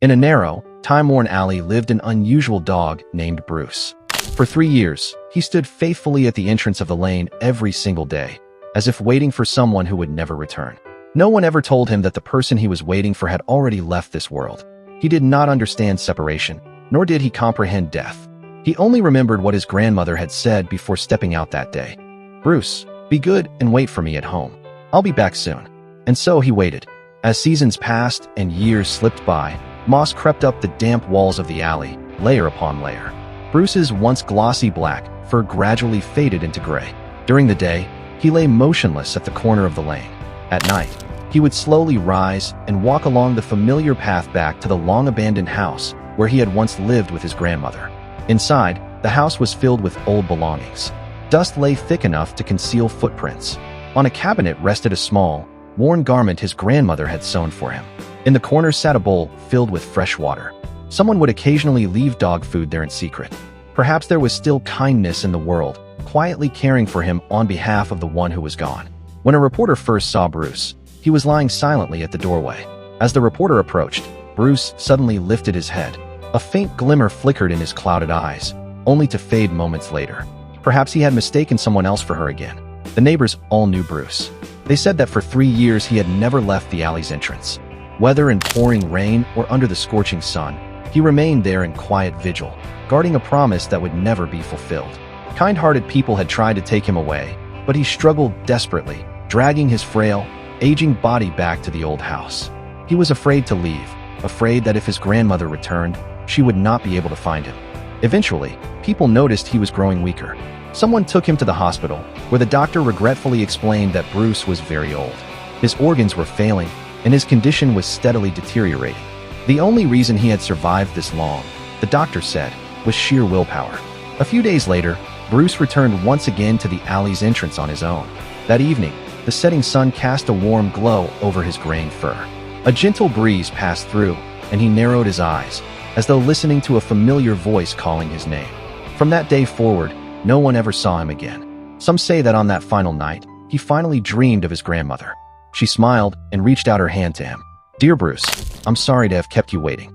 In a narrow, time-worn alley lived an unusual dog named Bruce. For 3 years, he stood faithfully at the entrance of the lane every single day, as if waiting for someone who would never return. No one ever told him that the person he was waiting for had already left this world. He did not understand separation, nor did he comprehend death. He only remembered what his grandmother had said before stepping out that day. "Bruce, be good and wait for me at home. I'll be back soon." And so he waited. As seasons passed and years slipped by, moss crept up the damp walls of the alley, layer upon layer. Bruce's once glossy black fur gradually faded into gray. During the day, he lay motionless at the corner of the lane. At night, he would slowly rise and walk along the familiar path back to the long-abandoned house where he had once lived with his grandmother. Inside, the house was filled with old belongings. Dust lay thick enough to conceal footprints. On a cabinet rested a small, worn garment his grandmother had sewn for him. In the corner sat a bowl filled with fresh water. Someone would occasionally leave dog food there in secret. Perhaps there was still kindness in the world, quietly caring for him on behalf of the one who was gone. When a reporter first saw Bruce, he was lying silently at the doorway. As the reporter approached, Bruce suddenly lifted his head. A faint glimmer flickered in his clouded eyes, only to fade moments later. Perhaps he had mistaken someone else for her again. The neighbors all knew Bruce. They said that for 3 years he had never left the alley's entrance. Whether in pouring rain or under the scorching sun, he remained there in quiet vigil, guarding a promise that would never be fulfilled. Kind-hearted people had tried to take him away, but he struggled desperately, dragging his frail, aging body back to the old house. He was afraid to leave, afraid that if his grandmother returned, she would not be able to find him. Eventually, people noticed he was growing weaker. Someone took him to the hospital, where the doctor regretfully explained that Bruce was very old. His organs were failing, and his condition was steadily deteriorating. The only reason he had survived this long, the doctor said, was sheer willpower. A few days later, Bruce returned once again to the alley's entrance on his own. That evening, the setting sun cast a warm glow over his graying fur. A gentle breeze passed through, and he narrowed his eyes, as though listening to a familiar voice calling his name. From that day forward, no one ever saw him again. Some say that on that final night, he finally dreamed of his grandmother. She smiled and reached out her hand to him. "Dear Bruce, I'm sorry to have kept you waiting.